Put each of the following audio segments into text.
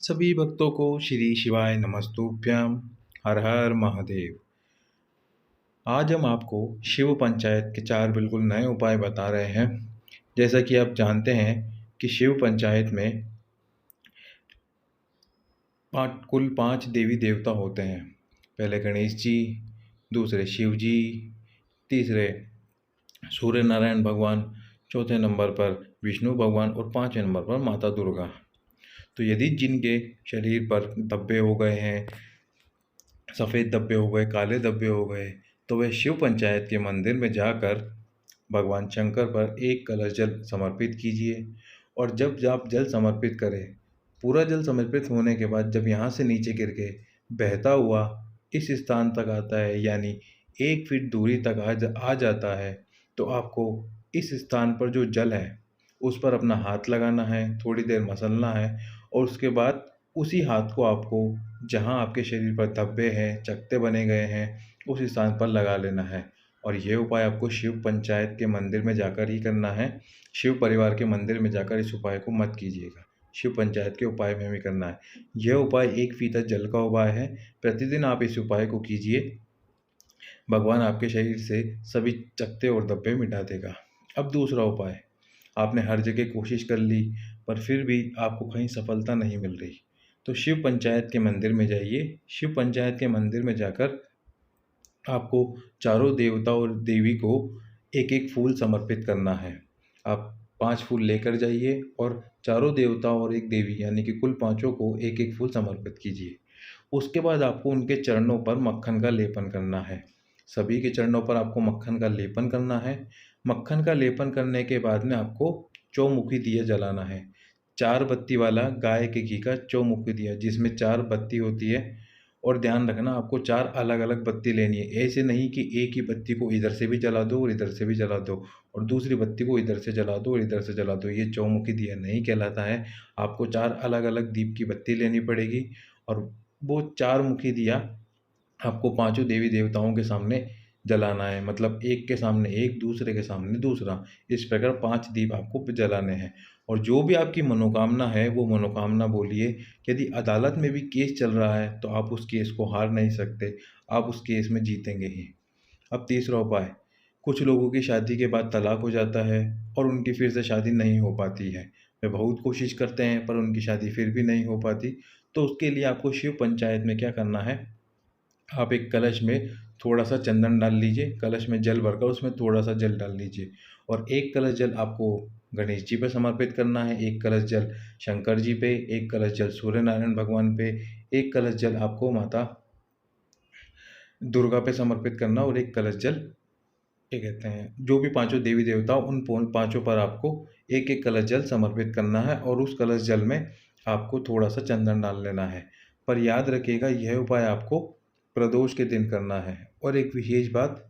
सभी भक्तों को श्री शिवाय नमस्तुभ्यम। हर हर महादेव। आज हम आपको शिव पंचायत के 4 बिल्कुल नए उपाय बता रहे हैं। जैसा कि आप जानते हैं कि शिव पंचायत में कुल 5 देवी देवता होते हैं। पहले गणेश जी, दूसरे शिव जी, तीसरे सूर्य नारायण भगवान, चौथे नंबर पर विष्णु भगवान और 5वें नंबर पर माता दुर्गा। तो यदि जिनके शरीर पर धब्बे हो गए हैं, सफ़ेद धब्बे हो गए, काले धब्बे हो गए, तो वह शिव पंचायत के मंदिर में जाकर भगवान शंकर पर एक कलश जल समर्पित कीजिए। और जब आप जल समर्पित करें, पूरा जल समर्पित होने के बाद जब यहाँ से नीचे गिर के बहता हुआ इस स्थान तक आता है, यानी 1 फीट दूरी तक आ जाता है, तो आपको इस स्थान पर जो जल है उस पर अपना हाथ लगाना है, थोड़ी देर मसलना है और उसके बाद उसी हाथ को आपको जहाँ आपके शरीर पर धब्बे हैं, चकत्ते बने गए हैं, उस स्थान पर लगा लेना है। और ये उपाय आपको शिव पंचायत के मंदिर में जाकर ही करना है। शिव परिवार के मंदिर में जाकर इस उपाय को मत कीजिएगा। शिव पंचायत के उपाय में भी करना है। यह उपाय 1 फीता जल का उपाय है। प्रतिदिन आप इस उपाय को कीजिए। भगवान आपके शरीर से सभी चकत्ते और धब्बे मिटा देगा। अब दूसरा उपाय, आपने हर जगह कोशिश कर ली पर फिर भी आपको कहीं सफलता नहीं मिल रही, तो शिव पंचायत के मंदिर में जाइए। शिव पंचायत के मंदिर में जाकर आपको चारों देवता और देवी को एक एक फूल समर्पित करना है। आप 5 फूल लेकर जाइए और चारों देवता और एक देवी यानी कि कुल पाँचों को एक एक फूल समर्पित कीजिए। उसके बाद आपको उनके चरणों पर मक्खन का लेपन करना है। सभी के चरणों पर आपको मक्खन का लेपन करना है। मक्खन का लेपन करने के बाद में आपको चौमुखी दिया जलाना है। 4 बत्ती वाला गाय के घी का चौमुखी दिया, जिसमें 4 बत्ती होती है। और ध्यान रखना, आपको 4 अलग-अलग बत्ती लेनी है। ऐसे नहीं कि एक ही बत्ती को इधर से भी जला दो और इधर से भी जला दो और दूसरी बत्ती को इधर से जला दो और इधर से जला दो। ये चौमुखी दिया नहीं कहलाता है। आपको 4 अलग-अलग दीप की बत्ती लेनी पड़ेगी और वो 4 मुखी दिया आपको पांचों देवी देवताओं के सामने जलाना है। मतलब एक के सामने एक, दूसरे के सामने दूसरा, इस प्रकार 5 दीप आपको जलाने हैं। और जो भी आपकी मनोकामना है वो मनोकामना बोलिए। यदि अदालत में भी केस चल रहा है तो आप उस केस को हार नहीं सकते, आप उस केस में जीतेंगे ही। अब तीसरा उपाय, कुछ लोगों की शादी के बाद तलाक हो जाता है और उनकी फिर से शादी नहीं हो पाती है। वे बहुत कोशिश करते हैं पर उनकी शादी फिर भी नहीं हो पाती। तो उसके लिए आपको शिव पंचायत में क्या करना है, आप एक कलश में थोड़ा-सा चंदन डाल लीजिए, कलश में जल भरकर उसमें थोड़ा-सा जल डाल लीजिए और एक कलश जल आपको गणेश जी पे समर्पित करना है, एक कलश जल शंकर जी पे, एक कलश जल सूर्य नारायण भगवान पे, एक कलश जल आपको माता दुर्गा पे समर्पित करना और एक कलश जल क्या कहते हैं, जो भी पाँचों देवी देवता उन पाँचों पर आपको एक-एक कलश जल समर्पित करना है और उस कलश जल में आपको थोड़ा-सा चंदन डाल लेना है। पर याद रखिएगा, यह उपाय आपको प्रदोष के दिन करना है। और एक विशेष बात,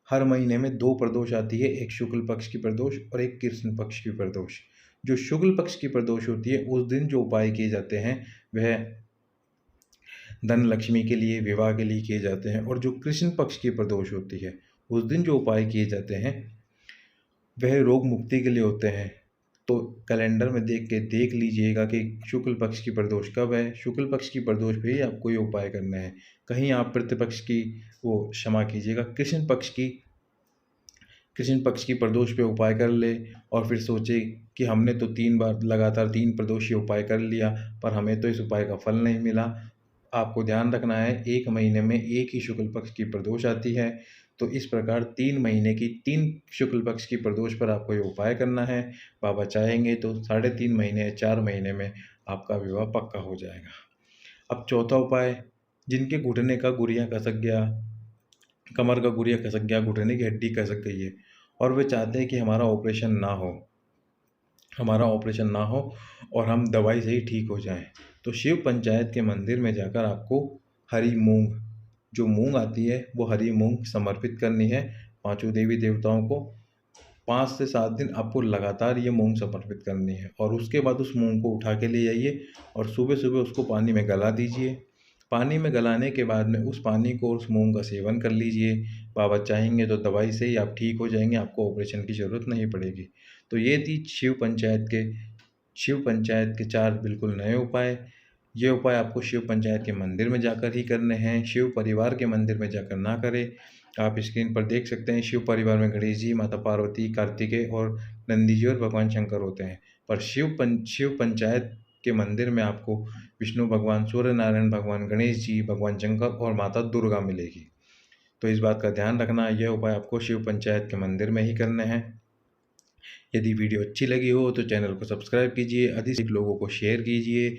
हर महीने में 2 प्रदोष आती है, एक शुक्ल पक्ष की प्रदोष और एक कृष्ण पक्ष की प्रदोष। जो शुक्ल पक्ष की प्रदोष होती है उस दिन जो उपाय किए जाते हैं वह धन लक्ष्मी के लिए, विवाह के लिए किए जाते हैं। और जो कृष्ण पक्ष की प्रदोष होती है उस दिन जो उपाय किए जाते हैं वह रोग मुक्ति के लिए होते हैं। तो कैलेंडर में देख लीजिएगा कि शुक्ल पक्ष की प्रदोष कब है। शुक्ल पक्ष की प्रदोष पे ही आपको ये उपाय करना है। कहीं आप प्रतिपक्ष की वो क्षमा कीजिएगा कृष्ण पक्ष की प्रदोष पे उपाय कर ले और फिर सोचे कि हमने तो 3 बार लगातार 3 प्रदोषीय उपाय कर लिया पर हमें तो इस उपाय का फल नहीं मिला। आपको ध्यान रखना है, 1 महीने में 1 ही शुक्ल पक्ष की प्रदोष आती है। तो इस प्रकार 3 महीने की 3 शुक्ल पक्ष की प्रदोष पर आपको ये उपाय करना है। बाबा चाहेंगे तो 3.5 महीने या 4 महीने में आपका विवाह पक्का हो जाएगा। अब चौथा उपाय, जिनके घुटने का गुरियाँ खसक गया, कमर का गुरिया खसक गया, घुटने की हड्डी खसक गई है और वे चाहते हैं कि हमारा ऑपरेशन ना हो और हम दवाई से ही ठीक हो जाएं। तो शिव पंचायत के मंदिर में जाकर आपको हरी मूंग, जो मूंग आती है वो हरी मूंग समर्पित करनी है पांचों देवी देवताओं को। 5 से 7 दिन आपको लगातार ये मूंग समर्पित करनी है और उसके बाद उस मूंग को उठा के ले जाइए और सुबह सुबह उसको पानी में गला दीजिए। पानी में गलाने के बाद में उस पानी को, उस मूंग का सेवन कर लीजिए। बाबा चाहेंगे तो दवाई से ही आप ठीक हो जाएंगे, आपको ऑपरेशन की ज़रूरत नहीं पड़ेगी। तो ये थी शिव पंचायत के 4 बिल्कुल नए उपाय। ये उपाय आपको शिव पंचायत के मंदिर में जाकर ही करने हैं, शिव परिवार के मंदिर में जाकर ना करें। आप स्क्रीन पर देख सकते हैं, शिव परिवार में गणेश जी, माता पार्वती, कार्तिकेय और नंदी जी और भगवान शंकर होते हैं। पर शिव पंचायत के मंदिर में आपको विष्णु भगवान, सूर्य नारायण भगवान, गणेश जी, भगवान शंकर और माता दुर्गा मिलेगी। तो इस बात का ध्यान रखना, यह उपाय आपको शिव पंचायत के मंदिर में ही करने हैं। यदि वीडियो अच्छी लगी हो तो चैनल को सब्सक्राइब कीजिए, अधिक लोगों को शेयर कीजिए।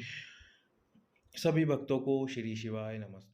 सभी भक्तों को श्री शिवाय नमस्ते।